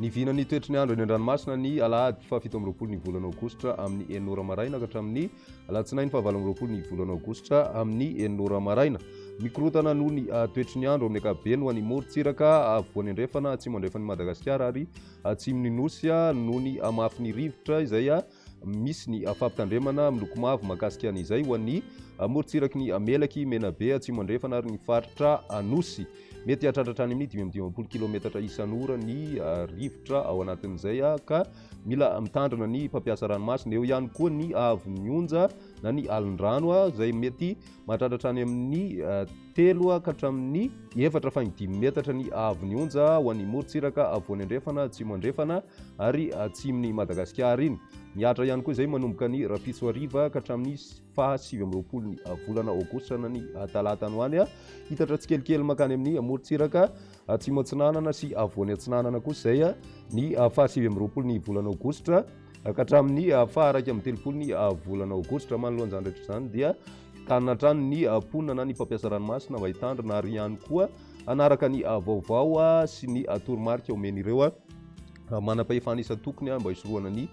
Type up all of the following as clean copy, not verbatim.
Ny vinany toetry ny andro eny an-dranomasina ny alahady 17 ny volana aogositra amin'ny 9 maraina ka hatramin'ny alatsinainy 19 ny volana aogositra amin'ny 9 maraina. Mikorotana noho ny toetry ny andro amin'ny ankapobeny ho an'ny morontsiraka afovoany andrefana atsimo andrefan'ny Madagasikara ary atsimon'ny nosy noho ny amafin'ny rivotra izay misy ny fampitandremana miloko mavo mahakasika an'izay ho an'ny morontsiraky ny Melaky, Menabe, atsimo andrefana ary ny faritra anosy. Mety hahatratratra any amin'ny 520 kilometatra isan'ora ny rivotra ao anatin'izay ka mila mitandrina ny mpampiasa ranomasina. Eo ihany koa ny avy onja na ny alin-drano izay mety mahatratratra any amin'ny 3 ka hatramin'ny 4.5 metatra ny avy onja ho an'ny morontsiraka afovoany andrefana, atsimo andrefana ary atsimon'ny Madagasikara iny. Miatra ihany koa izay manomboka ny rapitsoariva ka hatramin'ny 7 ny volana aogositra na ny talata anoany hitatra tsikelikely makany amin'ny morontsiraka atsimo atsinanana sy avoany atsinanana kosa izay ny 7 ny volana aogositra ka hatramin'ny 9 ny volana aogositra. Manoloan'izany rehetra izany dia tanana hatrany ny ponina na ny mpampiasa ranomasina mba hitandrina ary ihany koa anaraka ny vaovao sy ny toromarika omen'ireo manam-pahefana isa-tokony mba hisorohana ny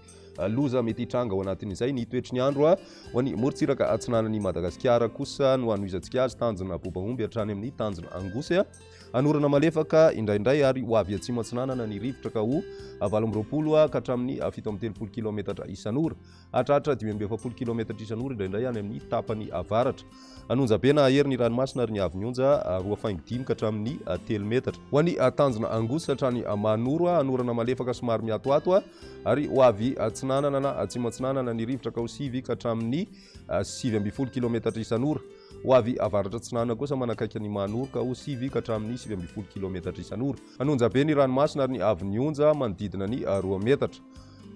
loza mety hitranga ao anatin'izay. Ny toetry ny andro ho an'ny morontsiraka atsinanan'ny Madagasikara kosa no hanohizantsika azy tanjona Bobahomby hatrany amin'ny tanjona Angosy anorana malefaka indraindray ary ho avy atsimo atsinanana ny rivotra ka ho 20 ka hatramin'ny 17 kilometatra isan'ora hatratra 570 kilometatra isan'ora indraindray any amin'ny tapany avaratra. Anonjabe na ahery ny ranomasina ary ny avy onja 2.5 ka hatramin'ny 3 metatra. Ho an'ny tanjona Angosy hatrany Manoro anorana malefaka somary miatoato ary ho avy atsinanana na atsimo atsinanana ny rivotra ka ho 9 ka hatramin'ny 9 kilometatra isan'ora. Ho avy avaratra atsinanana kosa manakaiky ny Manoro ka ho 9 ka hatramin'ny 9 kilometatra isan'ora. Anonjabe ny ranomasina ary ny avy onja manodidina ny 2 metatra.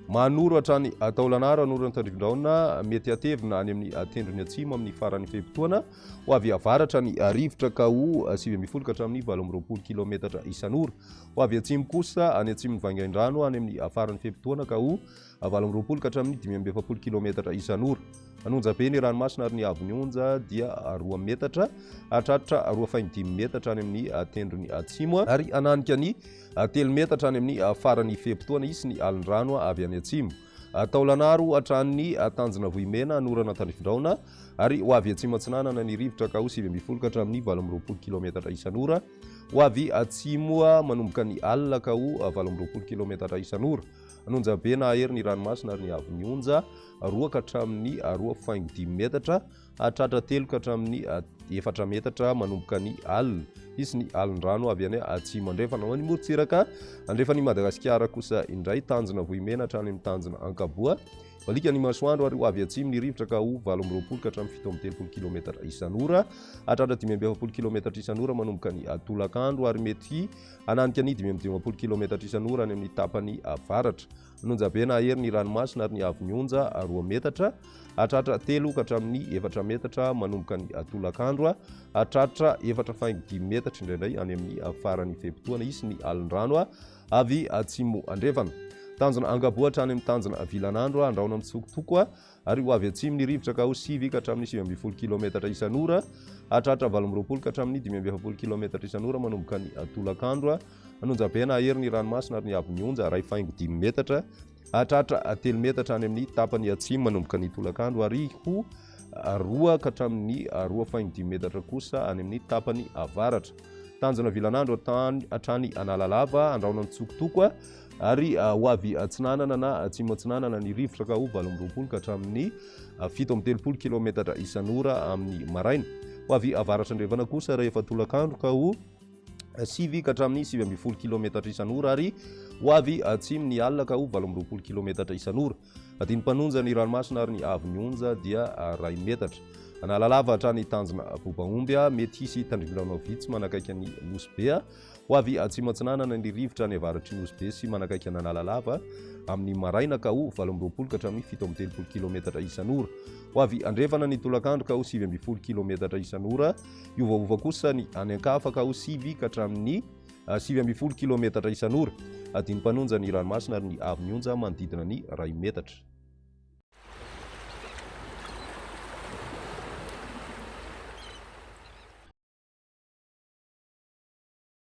Manoro hatrany Taolanaro anorana Tandrifindraona mety atevina any amin'ny tendrony atsimo amin'ny faran'ny fehimpotoana. Ho avy avaratra ny rivotra ka ho 9 ka hatramin'ny 20 kilometatra isan'ora. Ho avy atsimo kosa any atsimon'ny Vangaindrano any amin'ny faran'ny fehimpotoana ka ho 20 ka hatramin'ny 570 kilometatra isan'ora. Anonjabe ny ranomasina ary ny avy onja dia 2 metatra hatratra 2.5 metatra any amin'ny tendrony atsimo ary ananika ny 3 metatra any amin'ny faran'ny fehimpotoana isy ny alin-drano avy any atsimo. Taolanaro hatrany tanjona Vohimena anorana Tandrifindraona ary ho avy atsimo atsinanana ny rivotra ka ho 9 ka hatramin'ny 20 kilometatra isan'ora. Ho avy atsimo manomboka ny alina ka ho 20 kilometatra isan'ora. Anonjabe na ahery ny ranomasina ary ny avy onja 2 ka hatramin'ny 2.5 metatra hatratra 3 ka hatramin'ny 4 metatra manomboka ny alina isy ny alin-drano avy any atsimo andrefana. Ho an'ny morontsiraka andrefan'ny Madagasikara kosa indray tanjona Vohimena hatrany amin'ny tanjona Ankaboa valika ny masoandro ary ho avy atsimo ny rivotra ka ho 20 ka hatramin'ny 17 kilometatra isan'ora hatratra 570 kilometatra isan'ora manomboka ny tolakandro ary mety ananika ny 570 kilometatra isan'ora any amin'ny tapany avaratra. Anonjabe na ahery ny ranomasina ary ny avy onja 2 metatra hatratra 3 ka hatramin'ny 4 metatra manomboka ny tolakandro hatratra 4.5 metatra indraindray any amin'ny faran'ny fehimpotoana isy ny alin-drano avy atsimo andrefana. Tanjona Ankaboa hatrany amin'ny tanjona Vilanandro andraona mitsokotoko ary ho avy atsimo ny rivotra ka ho 9 ka hatramin'ny 9 kilometatra isan'ora hatratra 20 ka hatramin'ny 5 kilometatra isan'ora manomboka ny tolakandro. Anonjabe na ahery ny ranomasina ary ny avy onja 2.5 metatra hatratra 3 metatra any amin'ny tapany atsimo manomboka ny tolakandro ary ho 2 ka hatramin'ny 2.5 metatra kosa any amin'ny tapany avaratra. Tanjona Vilanandro hatrany Analalava andraona mitsokotoko ary ho avy atsinanana na atsimo atsinanana ny rivotra ka ho 20 ka hatramin'ny 17 kilometatra isan'ora amin'ny maraina. Ho avy avaratra andrefana kosa rehefa tolakandro ka ho 9 ka hatramin'ny 9 kilometatra isan'ora ary ho avy atsimo ny alina ka ho 20 kilometatra isan'ora. Adiny mpanonja ny ranomasina ary ny avy onja dia 2 metatra. Analalava hatrany tanjona Bobahomby mety hisy Tandrifindraona vitsy manakaiky ny Nosy-be. Ho avy atsimo atsinanana ny rivotra ny avaratry Nosy-be sy manakaiky ny Analalava amin'ny maraina ka ho 20 ka hatramin'ny 17 kilometatra isan'ora. Ho avy andrefana ny tolakandro ka ho 9 kilometatra isan'ora. Iovaova kosa ny any ankafa ka ho 9 ka hatramin'ny 9 kilometatra isan'ora. Adiny mpanonja ny ranomasina ary ny avy onja manodidina ny 2 metatra.